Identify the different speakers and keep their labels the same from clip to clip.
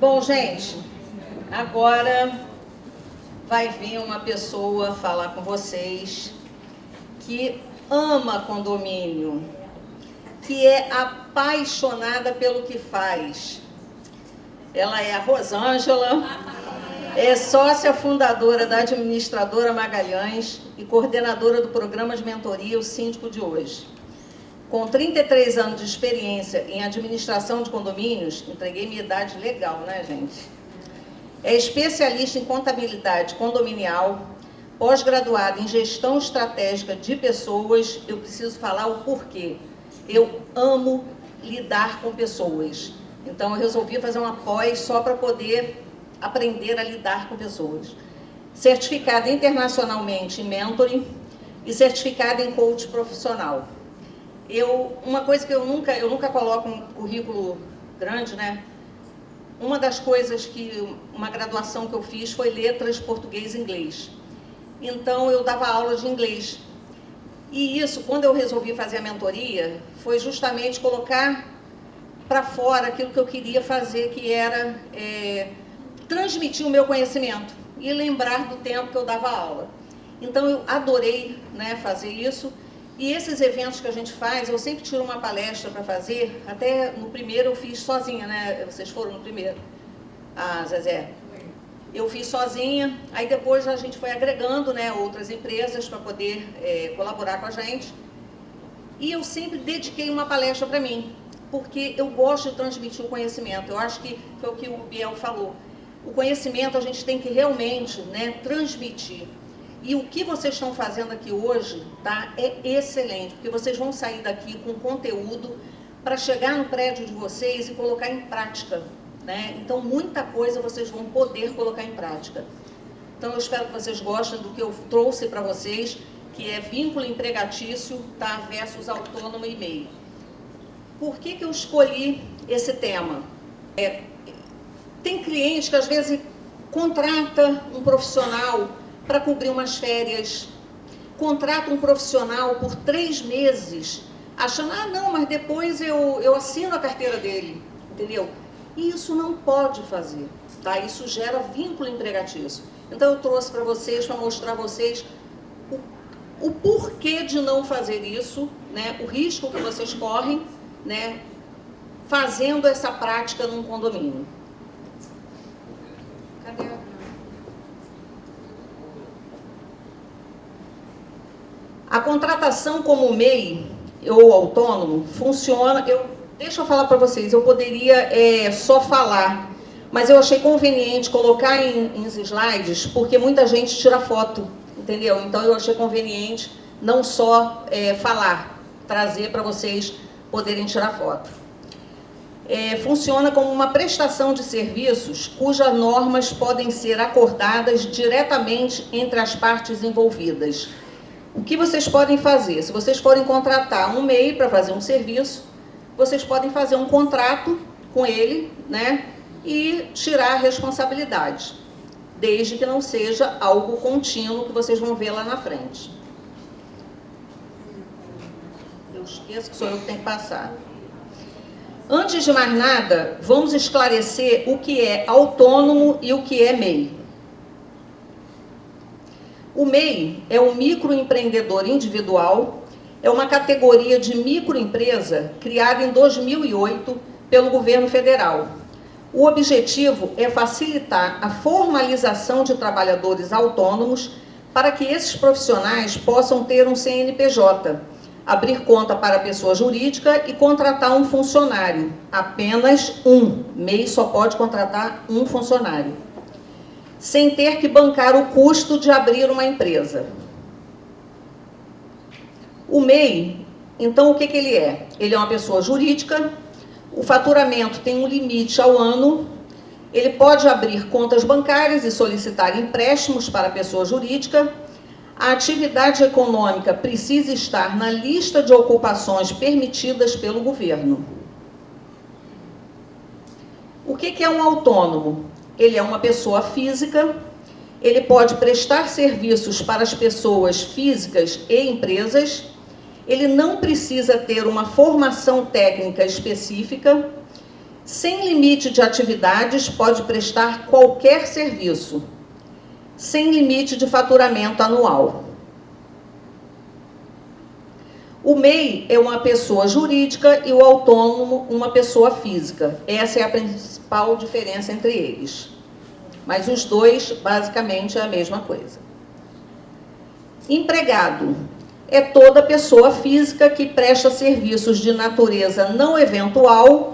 Speaker 1: Bom, gente, agora vai vir uma pessoa falar com vocês que ama condomínio, que é apaixonada pelo que faz. Ela é a Rosângela, é sócia fundadora da administradora Magalhães e coordenadora do programa de mentoria O Síndico de Hoje. Com 33 anos de experiência em administração de condomínios, entreguei minha idade legal, né, gente? É especialista em contabilidade condominial, pós-graduada em gestão estratégica de pessoas. Eu preciso falar o porquê. Eu amo lidar com pessoas. Então, eu resolvi fazer uma pós só para poder aprender a lidar com pessoas. Certificada internacionalmente em mentoring e certificada em coach profissional. Uma coisa que eu nunca coloco um currículo grande, né? Uma das coisas uma graduação que eu fiz foi letras português e inglês. Então, eu dava aula de inglês. E isso, quando eu resolvi fazer a mentoria, foi justamente colocar para fora aquilo que eu queria fazer, que era transmitir o meu conhecimento e lembrar do tempo que eu dava aula. Então, eu adorei, né, fazer isso. E esses eventos que a gente faz, eu sempre tiro uma palestra para fazer. Até no primeiro eu fiz sozinha, né? Vocês foram no primeiro? Ah, Zezé. Eu fiz sozinha, aí depois a gente foi agregando, né, outras empresas para poder colaborar com a gente. E eu sempre dediquei uma palestra para mim, porque eu gosto de transmitir o conhecimento. Eu acho que foi o que o Biel falou. O conhecimento a gente tem que realmente, né, transmitir. E o que vocês estão fazendo aqui hoje, tá, é excelente, porque vocês vão sair daqui com conteúdo para chegar no prédio de vocês e colocar em prática, né? Então, muita coisa vocês vão poder colocar em prática. Então, eu espero que vocês gostem do que eu trouxe para vocês, que é vínculo empregatício, tá, versus autônomo e MEI. Por que eu escolhi esse tema? Tem clientes que, às vezes, contrata um profissional para cobrir umas férias, contrata um profissional por 3 meses, achando, não, mas depois eu assino a carteira dele, entendeu? E isso não pode fazer, tá? Isso gera vínculo empregatício. Então, eu trouxe para vocês, para mostrar a vocês o porquê de não fazer isso, né? O risco que vocês correm, né, fazendo essa prática num condomínio. Cadê a contratação como MEI ou autônomo funciona. Deixa eu falar para vocês, eu poderia só falar, mas eu achei conveniente colocar em slides, porque muita gente tira foto, entendeu? Então, eu achei conveniente não só falar, trazer para vocês poderem tirar foto. Funciona como uma prestação de serviços cujas normas podem ser acordadas diretamente entre as partes envolvidas. O que vocês podem fazer? Se vocês forem contratar um MEI para fazer um serviço, vocês podem fazer um contrato com ele, né, e tirar a responsabilidade, desde que não seja algo contínuo que vocês vão ver lá na frente. Eu esqueço que sou eu que tenho que passar. Antes de mais nada, vamos esclarecer o que é autônomo e o que é MEI. O MEI é um microempreendedor individual, é uma categoria de microempresa criada em 2008 pelo governo federal. O objetivo é facilitar a formalização de trabalhadores autônomos para que esses profissionais possam ter um CNPJ, abrir conta para a pessoa jurídica e contratar um funcionário, apenas um. MEI só pode contratar um funcionário, sem ter que bancar o custo de abrir uma empresa. O MEI, então, o que ele é? Ele é uma pessoa jurídica, o faturamento tem um limite ao ano, ele pode abrir contas bancárias e solicitar empréstimos para a pessoa jurídica, a atividade econômica precisa estar na lista de ocupações permitidas pelo governo. O que é um autônomo? Ele é uma pessoa física, ele pode prestar serviços para as pessoas físicas e empresas, ele não precisa ter uma formação técnica específica, Sem limite de atividades, pode prestar qualquer serviço, sem limite de faturamento anual. O MEI é uma pessoa jurídica e o autônomo uma pessoa física. Essa é a principal diferença entre eles. Mas os dois, basicamente, é a mesma coisa. Empregado é toda pessoa física que presta serviços de natureza não eventual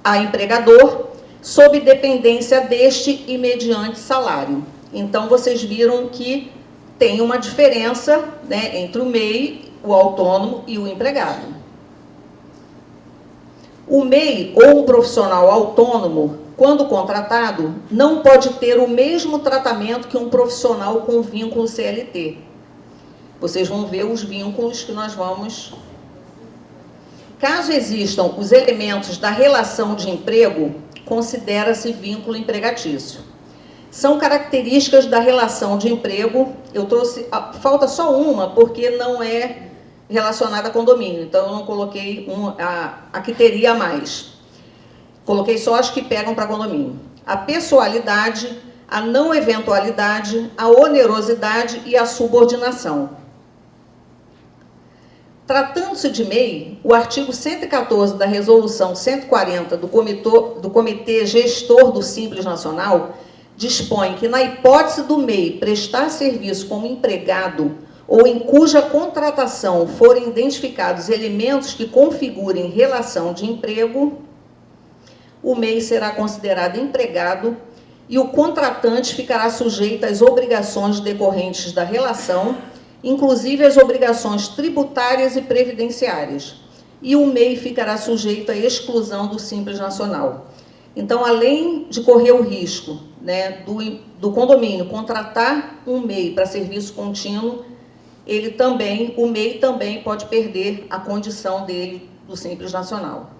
Speaker 1: a empregador, sob dependência deste e mediante salário. Então, vocês viram que tem uma diferença, né, entre o MEI, o autônomo e o empregado. O MEI, ou um profissional autônomo, quando contratado, não pode ter o mesmo tratamento que um profissional com vínculo CLT. Vocês vão ver os vínculos que nós vamos... Caso existam os elementos da relação de emprego, considera-se vínculo empregatício. São características da relação de emprego. Eu trouxe... Falta só uma, porque não é relacionada a condomínio. Então, eu não coloquei a que teria mais. Coloquei só as que pegam para condomínio. A pessoalidade, a não eventualidade, a onerosidade e a subordinação. Tratando-se de MEI, o artigo 114 da Resolução 140 do Comitê Gestor do Simples Nacional dispõe que, na hipótese do MEI prestar serviço como empregado ou em cuja contratação forem identificados elementos que configurem relação de emprego, o MEI será considerado empregado e o contratante ficará sujeito às obrigações decorrentes da relação, inclusive as obrigações tributárias e previdenciárias, e o MEI ficará sujeito à exclusão do Simples Nacional. Então, além de correr o risco, né, do condomínio contratar um MEI para serviço contínuo, o MEI também pode perder a condição dele do Simples Nacional.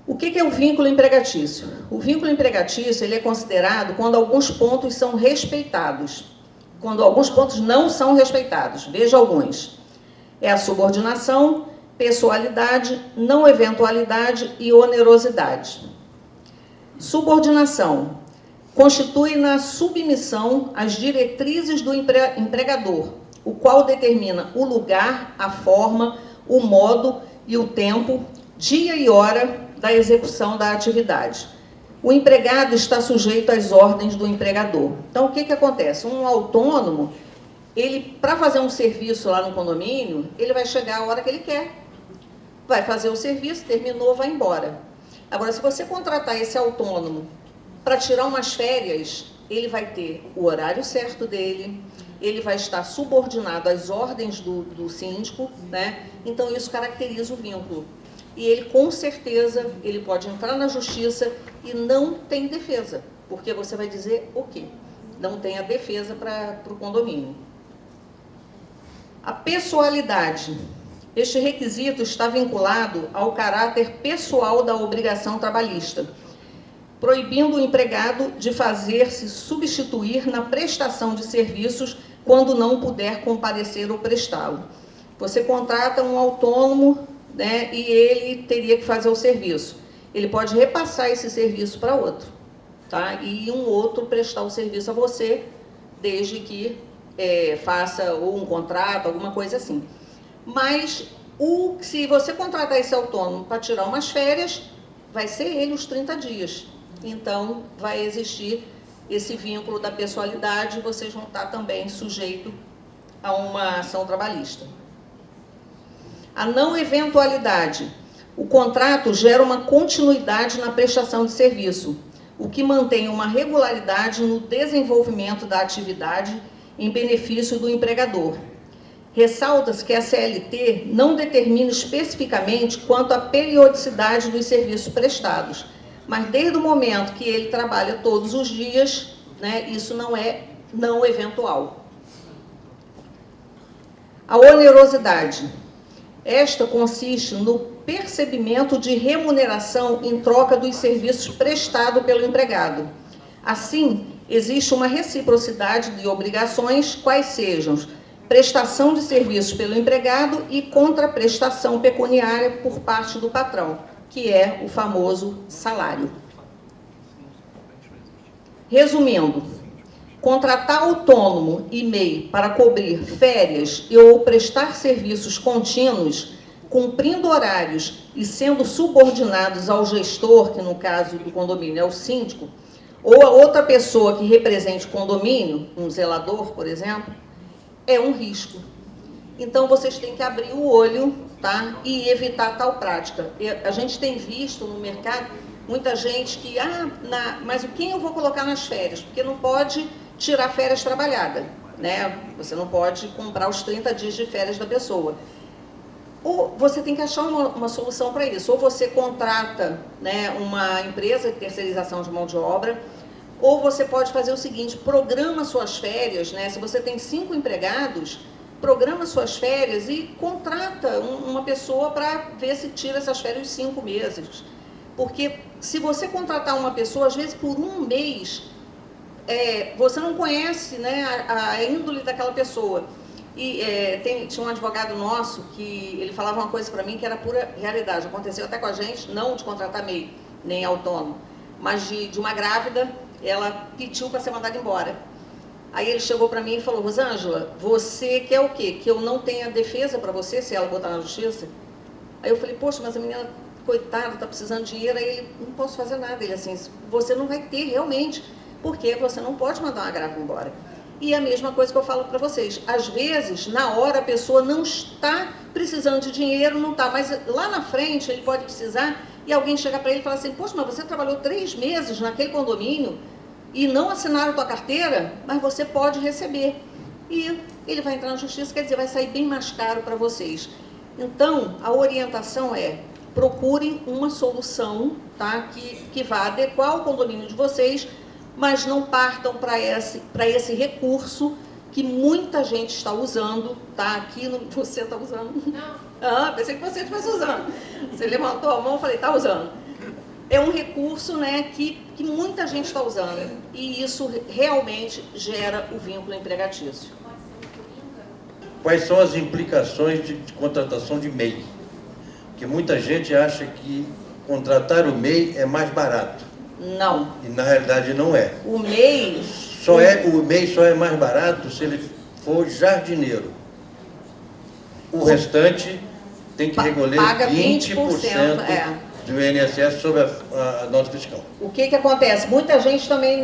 Speaker 1: O que é o vínculo empregatício? O vínculo empregatício ele é considerado quando alguns pontos são respeitados. Quando alguns pontos não são respeitados, veja alguns. É a subordinação, pessoalidade, não eventualidade e onerosidade. Subordinação constitui na submissão às diretrizes do empregador, o qual determina o lugar, a forma, o modo e o tempo, dia e hora da execução da atividade. O empregado está sujeito às ordens do empregador. Então, o que acontece? Um autônomo, para fazer um serviço lá no condomínio, ele vai chegar a hora que ele quer. Vai fazer o serviço, terminou, vai embora. Agora, se você contratar esse autônomo para tirar umas férias, ele vai ter o horário certo dele, ele vai estar subordinado às ordens do síndico, né? Então, isso caracteriza o vínculo. E ele, com certeza, ele pode entrar na justiça e não tem defesa, porque você vai dizer o quê? Não tem a defesa para o condomínio. A pessoalidade. Este requisito está vinculado ao caráter pessoal da obrigação trabalhista, proibindo o empregado de fazer-se substituir na prestação de serviços quando não puder comparecer ou prestá-lo. Você contrata um autônomo, né, e ele teria que fazer o serviço. Ele pode repassar esse serviço para outro, tá? E um outro prestar o serviço a você, desde que faça ou um contrato, alguma coisa assim. Mas, se você contratar esse autônomo para tirar umas férias, vai ser ele os 30 dias. Então, vai existir esse vínculo da pessoalidade e vocês vão estar também sujeitos a uma ação trabalhista. A não eventualidade. O contrato gera uma continuidade na prestação de serviço, o que mantém uma regularidade no desenvolvimento da atividade em benefício do empregador. Ressalta-se que a CLT não determina especificamente quanto à periodicidade dos serviços prestados, mas desde o momento que ele trabalha todos os dias, né, isso não é não eventual. A onerosidade. Esta consiste no percebimento de remuneração em troca dos serviços prestados pelo empregado. Assim, existe uma reciprocidade de obrigações, quais sejam prestação de serviços pelo empregado e contraprestação pecuniária por parte do patrão. que é o famoso salário. Resumindo, contratar autônomo e MEI para cobrir férias e ou prestar serviços contínuos, cumprindo horários e sendo subordinados ao gestor, que no caso do condomínio é o síndico, ou a outra pessoa que represente o condomínio, um zelador, por exemplo, é um risco. Então, vocês têm que abrir o olho, tá? E evitar tal prática. A gente tem visto no mercado muita gente que, mas quem eu vou colocar nas férias? Porque não pode tirar férias trabalhadas, né? Você não pode comprar os 30 dias de férias da pessoa. Ou você tem que achar uma solução para isso. Ou você contrata, né, uma empresa de terceirização de mão de obra, ou você pode fazer o seguinte, programa suas férias, né? Se você tem 5 empregados, programa suas férias e contrata uma pessoa para ver se tira essas férias os 5 meses. Porque se você contratar uma pessoa, às vezes por um mês, você não conhece, né, a índole daquela pessoa. E tinha um advogado nosso que ele falava uma coisa para mim que era pura realidade. Aconteceu até com a gente, não de contratar MEI, nem autônomo, mas de uma grávida, ela pediu para ser mandada embora. Aí ele chegou para mim e falou, Rosângela, você quer o quê? Que eu não tenha defesa para você se ela botar na justiça? Aí eu falei, poxa, mas a menina, coitada, está precisando de dinheiro. Aí ele, não posso fazer nada. Ele assim, você não vai ter realmente, porque você não pode mandar uma grávida embora. E a mesma coisa que eu falo para vocês, às vezes, na hora, a pessoa não está precisando de dinheiro, não está, mas lá na frente ele pode precisar e alguém chega para ele e fala assim, poxa, mas você trabalhou 3 meses naquele condomínio e não assinaram a tua carteira, mas você pode receber. E ele vai entrar na justiça, quer dizer, vai sair bem mais caro para vocês. Então, a orientação é, procurem uma solução, tá, que vá adequar o condomínio de vocês, mas não partam para esse recurso que muita gente está usando, tá? Aqui você está usando? Não. Pensei que você estivesse usando. Você levantou a mão e falei, está usando. É um recurso, né, que muita gente está usando. E isso realmente gera o vínculo empregatício.
Speaker 2: Quais são as implicações de contratação de MEI? Porque muita gente acha que contratar o MEI é mais barato.
Speaker 1: Não.
Speaker 2: E na realidade não é.
Speaker 1: O MEI
Speaker 2: só é mais barato se ele for jardineiro. O restante tem que recolher
Speaker 1: paga
Speaker 2: 20% do INSS sobre a nota fiscal.
Speaker 1: O que acontece? Muita gente também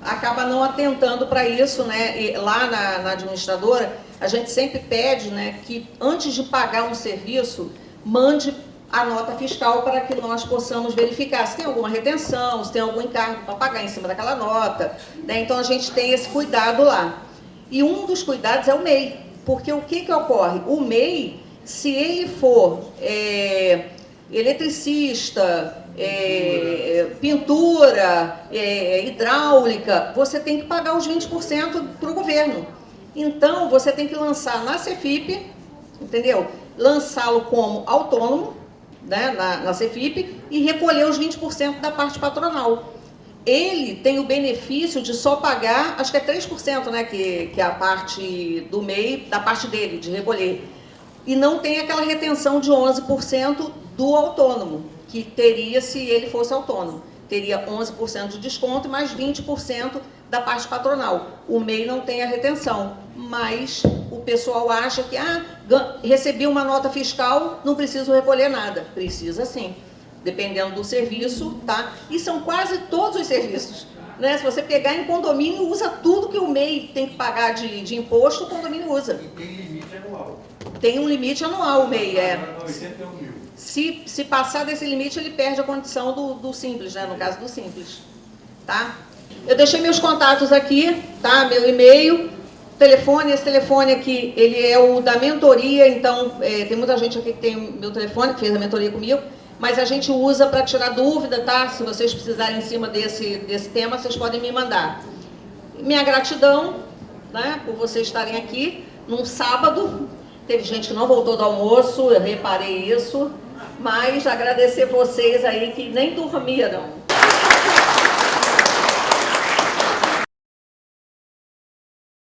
Speaker 1: acaba não atentando para isso, né? E lá na administradora, a gente sempre pede, né, que antes de pagar um serviço, mande a nota fiscal para que nós possamos verificar se tem alguma retenção, se tem algum encargo para pagar em cima daquela nota, né? Então a gente tem esse cuidado lá. E um dos cuidados é o MEI, porque o que ocorre? O MEI, se ele for eletricista, pintura, hidráulica, você tem que pagar os 20% para o governo. Então você tem que lançar na CEFIP, entendeu? Lançá-lo como autônomo, né, na CEFIP, e recolher os 20% da parte patronal. Ele tem o benefício de só pagar, acho que é 3%, né, que é a parte do MEI, da parte dele, de recolher. E não tem aquela retenção de 11% do autônomo, que teria se ele fosse autônomo. Teria 11% de desconto e mais 20% da parte patronal. O MEI não tem a retenção, mas o pessoal acha que recebi uma nota fiscal, não preciso recolher nada. Precisa sim, dependendo do serviço, tá? E são quase todos os serviços, né? Se você pegar em condomínio, usa tudo que o MEI tem que pagar de imposto, o condomínio usa.
Speaker 3: E tem limite anual.
Speaker 1: Tem um limite anual, o MEI,
Speaker 3: 81 mil.
Speaker 1: Se passar desse limite, ele perde a condição do Simples, né? No caso do Simples, tá? Eu deixei meus contatos aqui, tá? Meu e-mail, telefone, esse telefone aqui, ele é o da mentoria, então tem muita gente aqui que tem meu telefone, que fez a mentoria comigo, mas a gente usa para tirar dúvida, tá? Se vocês precisarem em cima desse tema, vocês podem me mandar. Minha gratidão, né, por vocês estarem aqui num sábado. Teve gente que não voltou do almoço, eu reparei isso, mas agradecer vocês aí que nem dormiram.